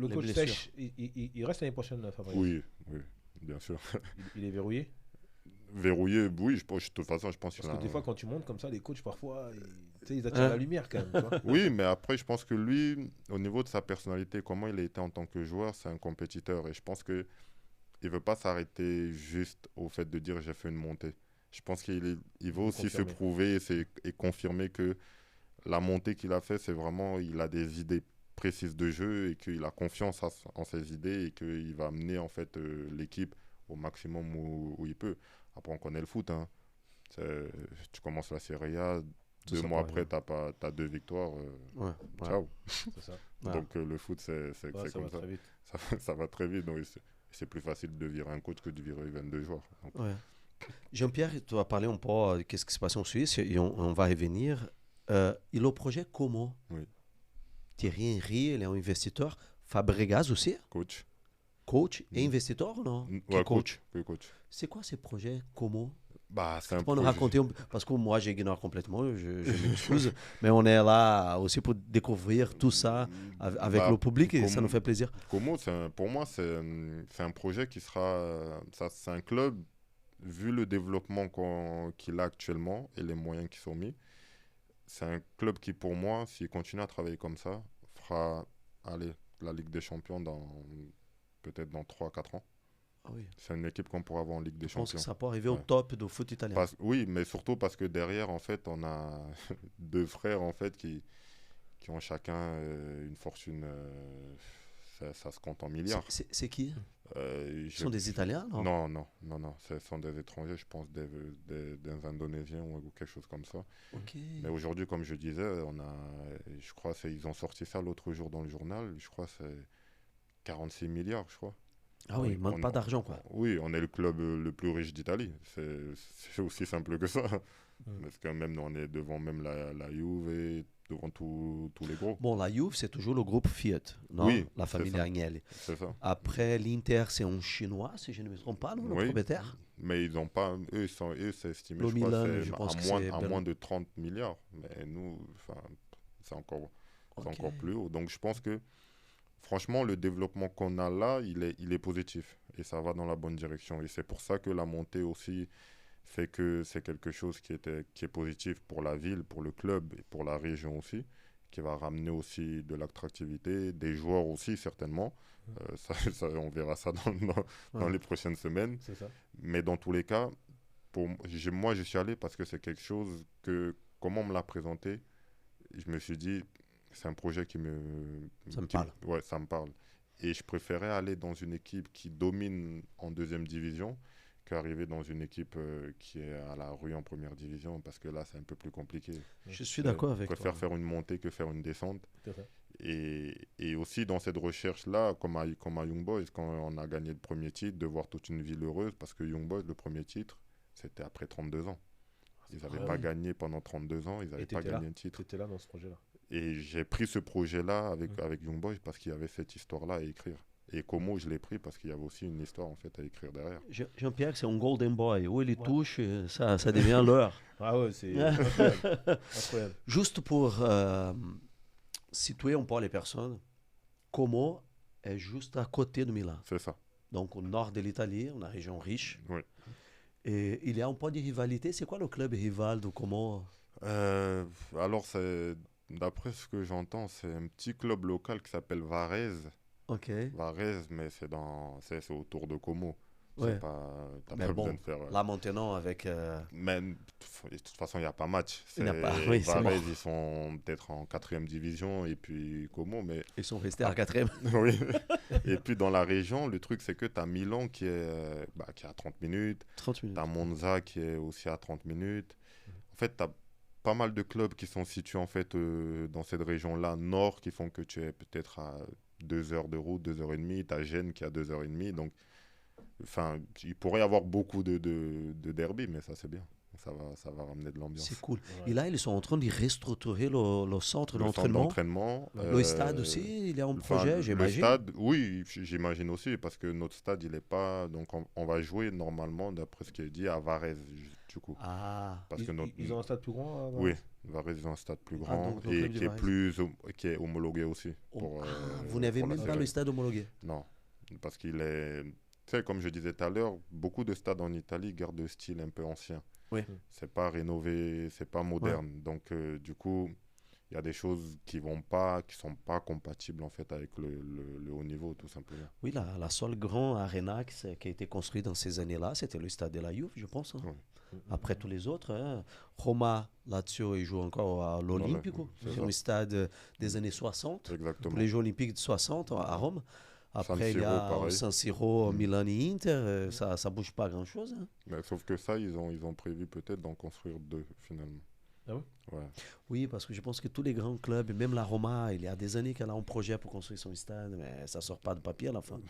le les coach blessures. Sèche, il reste l'année prochaine, Fabrice. Oui, oui, bien sûr. Il est verrouillé. Verrouillé, oui, de toute façon, je pense qu'il Parce que a. des fois, quand tu montes comme ça, les coachs, parfois, tu sais, ils attirent Hein? la lumière quand même, tu vois. Oui, mais après, je pense que lui, au niveau de sa personnalité, comment il a été en tant que joueur, c'est un compétiteur. Et je pense que il veut pas s'arrêter juste au fait de dire j'ai fait une montée. Je pense il veut Il veut aussi se confirmer. prouver et confirmer que la montée qu'il a fait, c'est vraiment, il a des idées précises de jeu et qu'il a confiance en ses idées et qu'il va amener en fait l'équipe au maximum où il peut. Après, on connaît le foot, hein. Tu commences la Serie A, Tout deux ça mois pour après, rien. t'as 2 victoires. Ouais, ouais, Ciao. C'est ça. ouais. Donc le foot, c'est Ouais, ça comme va ça. très vite. Ça va très vite. Donc, c'est plus facile de virer un coach que de virer 22 joueurs. Donc, Ouais. Jean-Pierre, tu vas parler un peu de qu'est-ce qui se passe en Suisse et on va revenir. Et le projet comment? oui, Thierry Henry, il est un investisseur. Fabregas aussi, coach. coach et Mm. investisseur ou non? Qui Ouais, coach? coach. C'est quoi ces projets? Comment? Bah, c'est un Tu peux nous projet. raconter, parce que moi j'ignore complètement, je m'excuse, mais on est là aussi pour découvrir tout ça avec Bah, le public et ça comme- nous fait plaisir. Como, pour moi, c'est un projet qui sera. C'est un club, vu le développement qu'il a actuellement et les moyens qui sont mis, c'est un club qui, pour moi, s'il continue à travailler comme ça, fera aller la Ligue des Champions peut-être dans 3 4 ans. Ah oui. C'est une équipe qu'on pourra avoir en Ligue des Je pense Champions. que ça peut arriver au Ouais. top du foot italien. Oui, mais surtout parce que derrière, en fait, on a deux frères en fait qui ont chacun une fortune. Ça se compte en milliards. C'est qui? Euh, Ce sont des Italiens, non? non. Ce sont des étrangers, je pense, des Indonésiens ou quelque chose comme ça. Ok. Mais aujourd'hui, comme je disais, je crois, ils ont sorti ça l'autre jour dans le journal. Je crois que c'est 46 milliards, je crois. Ah oui, il ne manque pas d'argent, quoi. Oui, on est le club le plus riche d'Italie. C'est aussi simple que ça. Parce que même nous, on est devant même la Juve et devant tous les gros. Bon, la Juve, c'est toujours le groupe Fiat, non? Oui, La c'est famille ça. Agnelli. C'est ça. Après, l'Inter, c'est un Chinois, si je ne me trompe pas, non? Le Oui. propriétaire? Mais ils n'ont pas. Eux, c'est estimé, Le je crois, Milan, je pense que c'est à Bel- moins de 30 milliards. Mais nous, enfin, c'est encore, c'est Ok. encore plus haut. Donc je pense que, franchement, le développement qu'on a là, il est positif. Et ça va dans la bonne direction. Et c'est pour ça que la montée aussi fait que c'est quelque chose qui est positif pour la ville, pour le club et pour la région aussi, qui va ramener aussi de l'attractivité, des joueurs aussi certainement. On verra ça dans Ouais. les prochaines semaines. C'est ça. Mais dans tous les cas, moi je suis allé parce que c'est quelque chose que, comment on me l'a présenté, je me suis dit, c'est un projet Ça me qui parle. ouais, ça me parle. Et je préférais aller dans une équipe qui domine en deuxième division qu'arriver dans une équipe qui est à la rue en première division, parce que là, c'est un peu plus compliqué. Je suis d'accord avec Je préfère toi. faire une montée que faire une descente. C'est ça. Et aussi dans cette recherche-là, comme à Young Boys, quand on a gagné le premier titre, de voir toute une ville heureuse, parce que Young Boys, le premier titre, c'était après 32 ans. Ils n'avaient Ah pas oui. gagné pendant 32 ans, ils n'avaient Et pas t'étais gagné là. un titre. Tu étais là dans ce projet-là. Et j'ai pris ce projet-là Mm. avec Young Boys parce qu'il y avait cette histoire-là à écrire. Et comment je l'ai pris parce qu'il y avait aussi une histoire en fait à écrire derrière. Jean-Pierre, c'est un golden boy. Où il Ouais. touche, ça devient l'heure. Ah ouais, c'est incroyable. Incroyable. Juste pour situer un peu les personnes, Como est juste à côté de Milan. C'est ça. Donc au nord de l'Italie, une région riche. Oui. Et il y a un peu de rivalité. C'est quoi le club rival de Como? Alors, d'après ce que j'entends, c'est un petit club local qui s'appelle Varese. Ok. Varese, mais c'est autour de Como. Ouais. T'as Mais pas bon, besoin de faire. là maintenant avec... Mais de toute façon, il n'y a pas match. Il n'y a pas, oui, c'est Varese, mort. ils sont peut-être en quatrième division et puis Como, mais Ils sont restés à quatrième. oui. Et puis dans la région, le truc c'est que tu as Milan qui est à 30 minutes, 30 minutes. tu as Monza qui est aussi à 30 minutes. En fait, tu as pas mal de clubs qui sont situés en fait dans cette région-là nord qui font que tu es peut-être à 2 heures de route, 2 heures et demie. Tu as Gênes qui est à 2 heures et demie. Donc, enfin, il pourrait y avoir beaucoup de derby, mais ça c'est bien. ça va ramener de l'ambiance. C'est cool. Ouais. Et là, ils sont en train de restructurer le centre Le centre d'entraînement. d'entraînement. Le stade aussi, il est en Enfin, projet, le j'imagine. stade, oui, j'imagine aussi, parce que notre stade, il est pas. Donc, on va jouer normalement, d'après ce qui est dit, à Varese, du coup. Ah, Parce que notre. Ils ont un stade plus grand Oui, Varese, ils ont un stade plus Ah, grand donc le et club de qui est Varese. qui est homologué aussi. Oh, vous n'avez pour la même pas série. le stade homologué. Non, parce qu'il est. Tu sais, comme je disais tout à l'heure, beaucoup de stades en Italie gardent le style un peu ancien. Oui. C'est pas rénové, c'est pas moderne. Donc, du coup, il y a des choses qui sont pas compatibles en fait avec le haut niveau, tout simplement. Oui, la seule grande arena qui a été construite dans ces années-là, c'était le stade de la Juve, je pense. Hein. Oui. Après tous les autres, hein. Roma, Lazio, ils jouent encore à l'Olympico. c'est C'est ça. un stade des années 60. Exactement. Pour les Jeux Olympiques de 60 à Rome. Après, il y Siro, a pareil. San Siro, Mm. Milan et Inter. Ça ne bouge pas grand-chose. Hein. Mais sauf que ça, ils ont prévu peut-être d'en construire 2 finalement. Ah ouais? Ouais. Oui, parce que je pense que tous les grands clubs, même la Roma, il y a des années qu'elle a un projet pour construire son stade, mais ça ne sort pas de papier à la fin.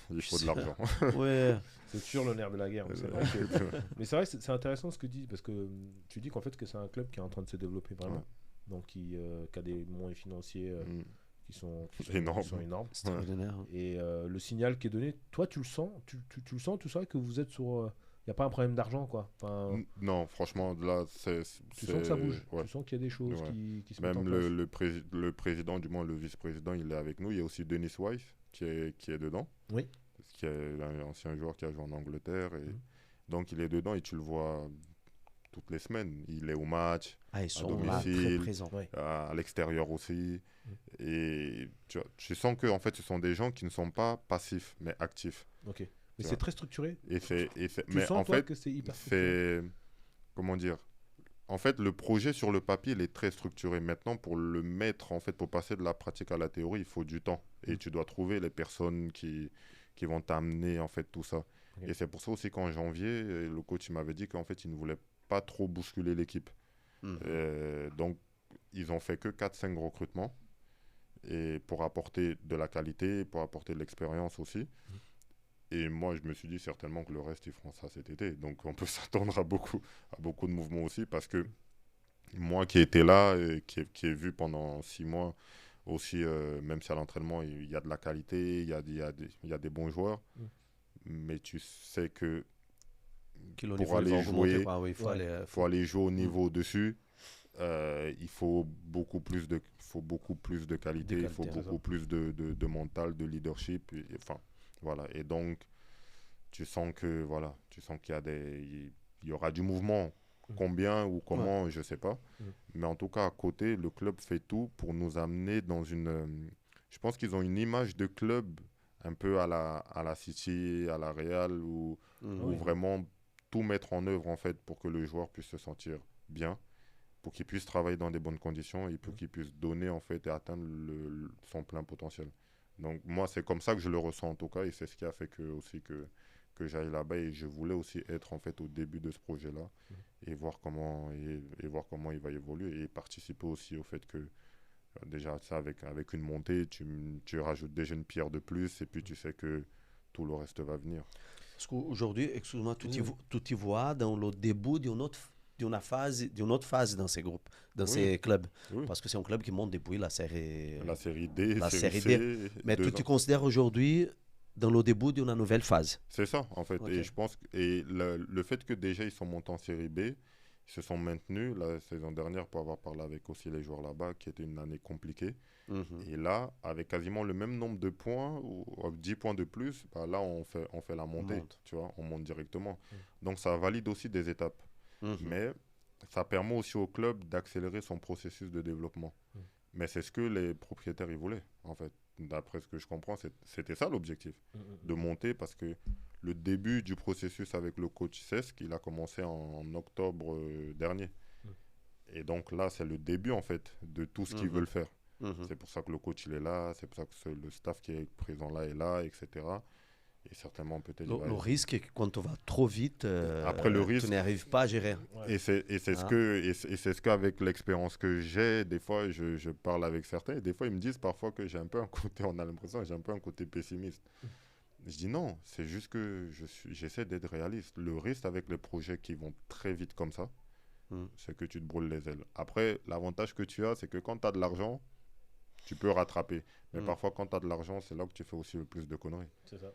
Il faut de l'argent. Ouais. C'est toujours le nerf de la guerre. C'est vrai que- Mais c'est vrai que c'est intéressant ce que tu dis, parce que tu dis qu'en fait que c'est un club qui est en train de se développer vraiment. Ouais. Donc qui a des moyens financiers Mm. qui sont Énormes. qui sont énormes. C'est extraordinaire. Et le signal qui est donné, toi tu le sens, tu le sens tout ça, que vous êtes sur... Il n'y a pas un problème d'argent quoi. Enfin, Non, franchement, là, tu sens que ça bouge, ouais. tu sens qu'il y a des choses Ouais. qui se mettent en Même place. le président, du moins le vice-président, il est avec nous. Il y a aussi Denis Wise qui est dedans. Oui. Qui est un ancien joueur qui a joué en Angleterre. Et Mhm. donc, il est dedans et tu le vois toutes les semaines. Il est au match, Ah, ils sont là, très domicile. présents. Ouais. à l'extérieur aussi. Et tu sens que en fait, ce sont des gens qui ne sont pas passifs, mais actifs. Ok. Mais Tu c'est vois. très structuré. Tu Tu sens toi que c'est hyper structuré. c'est comment dire. En fait, le projet sur le papier, il est très structuré. Maintenant, pour le mettre, en fait, pour passer de la pratique à la théorie, il faut du temps. Et tu dois trouver les personnes qui vont t'amener, en fait, tout ça. Ok. Et c'est pour ça aussi qu'en janvier, le coach il m'avait dit qu'en fait, il ne voulait pas trop bousculer l'équipe. Mhm. Donc, ils ont fait que 4-5 recrutements et pour apporter de la qualité, pour apporter de l'expérience aussi. Et moi, je me suis dit certainement que le reste, ils feront ça cet été. Donc, on peut s'attendre à beaucoup de mouvements aussi parce que moi qui étais là et qui ai vu pendant 6 mois aussi, même si à l'entraînement, il y a de la qualité, il y a des bons joueurs, mais tu sais que pour aller jouer, il faut aller, faut aller jouer au niveau au-dessus. Il faut beaucoup plus de qualité, il faut qualités, c'est beaucoup plus de mental, de leadership. Enfin, voilà. Et donc, tu sens qu'il y aura du mouvement. Combien ou comment, je ne sais pas. Mais en tout cas, à côté, le club fait tout pour nous amener dans une... je pense qu'ils ont une image de club un peu à la City, à la Real, où vraiment tout mettre en œuvre en fait pour que le joueur puisse se sentir bien, pour qu'il puisse travailler dans des bonnes conditions et pour qu'il puisse donner en fait et atteindre son plein potentiel. Donc moi c'est comme ça que je le ressens en tout cas et c'est ce qui a fait que j'aille là-bas et je voulais aussi être en fait au début de ce projet-là et voir comment il va évoluer et participer aussi au fait que déjà ça avec une montée tu rajoutes déjà une pierre de plus et puis tu sais que tout le reste va venir. Parce qu'aujourd'hui, excuse-moi, tu vois dans le début d'une autre phase dans ces groupes, dans ces clubs. Oui. Parce que c'est un club qui monte depuis la série D, la série C, D. Mais 2 tu ans. considères aujourd'hui dans le début d'une nouvelle phase. C'est ça, en fait. Ok. Et je pense le fait que déjà ils sont montés en série B, ils se sont maintenus la saison dernière pour avoir parlé avec aussi les joueurs là-bas, qui était une année compliquée. Et là, avec quasiment le même nombre de points, ou 10 points de plus, bah là, on fait la montée, tu vois, on monte directement. Donc, ça valide aussi des étapes. Mais ça permet aussi au club d'accélérer son processus de développement. Mais c'est ce que les propriétaires ils voulaient, en fait. D'après ce que je comprends, c'était ça l'objectif, de monter, parce que le début du processus avec le coach Cesc, il a commencé en octobre dernier. Et donc là, c'est le début, en fait, de tout ce qu'ils veulent faire. C'est pour ça que le coach il est là, c'est pour ça que le staff qui est présent là est là, etc. Et certainement peut-être... Le risque est que quand on va trop vite, après le risque, tu n'arrives pas à gérer. Ouais. Et c'est ce qu'avec l'expérience que j'ai, des fois je parle avec certains, et des fois ils me disent parfois que j'ai un peu un côté, on a l'impression que j'ai un peu un côté pessimiste. Je dis non, c'est juste que j'essaie d'être réaliste. Le risque avec les projets qui vont très vite comme ça, c'est que tu te brûles les ailes. Après, l'avantage que tu as, c'est que quand tu as de l'argent, tu peux rattraper. Mais parfois, quand tu as de l'argent, c'est là que tu fais aussi le plus de conneries. C'est ça.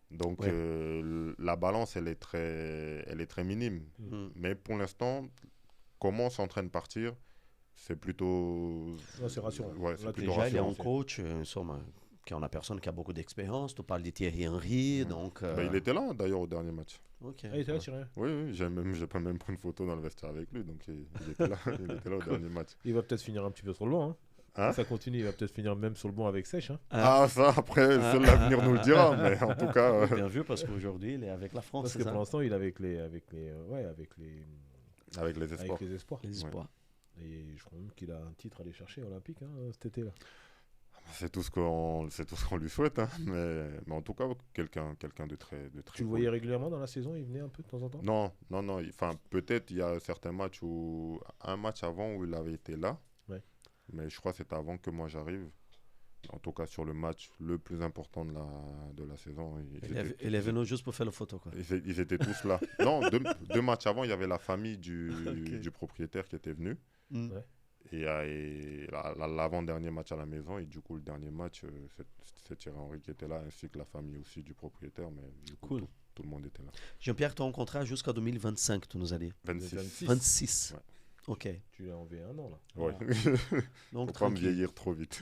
Donc, la balance, elle est très minime. Mais pour l'instant, comment on s'entraîne partir, c'est plutôt... Non, c'est rassurant. Ouais, c'est plutôt Déjà, il est rassurant. en coach, qui on a personne qui a beaucoup d'expérience. Tu parles de Thierry Henry, donc... Il était là, d'ailleurs, au dernier match. Ok. Ah, il était là, Thierry. Oui, j'ai même pris une photo dans le vestiaire avec lui. Donc, il était là, au dernier match. Il va peut-être finir un petit peu sur le banc. Hein. Hein? Ça continue, il va peut-être finir même sur le banc avec Sèche. Hein. Ça, après, seul l'avenir nous le dira. Mais en tout cas... Bien vu, parce qu'aujourd'hui, il est avec la France. Parce que ça pour l'instant, il est avec les espoirs. Les espoirs. Et je crois même qu'il a un titre à aller chercher olympique cet été-là. C'est tout ce qu'on lui souhaite. Hein. Mais en tout cas, quelqu'un de très Tu le voyais régulièrement dans la saison? Il venait un peu de temps en temps? Non. Enfin, peut-être il y a certains matchs un match avant où il avait été là. Ouais. Mais je crois que c'était avant que moi j'arrive. En tout cas, sur le match le plus important de la saison. Il est venu juste pour faire la photo, quoi. Ils étaient tous là. Non, deux matchs avant, il y avait la famille du propriétaire qui était venue. Ouais. Et l'avant-dernier match à la maison. Et du coup, le dernier match, c'est Thierry Henry qui était là, ainsi que la famille aussi du propriétaire. Mais du coup, Cool. tout le monde était là. Jean-Pierre, ton contrat jusqu'à 2025, tu nous as dit. 26. 26. Ouais. Ok. Tu l'as enlevé un an, là. Ouais. Donc, Faut pas me tranquille. vieillir trop vite.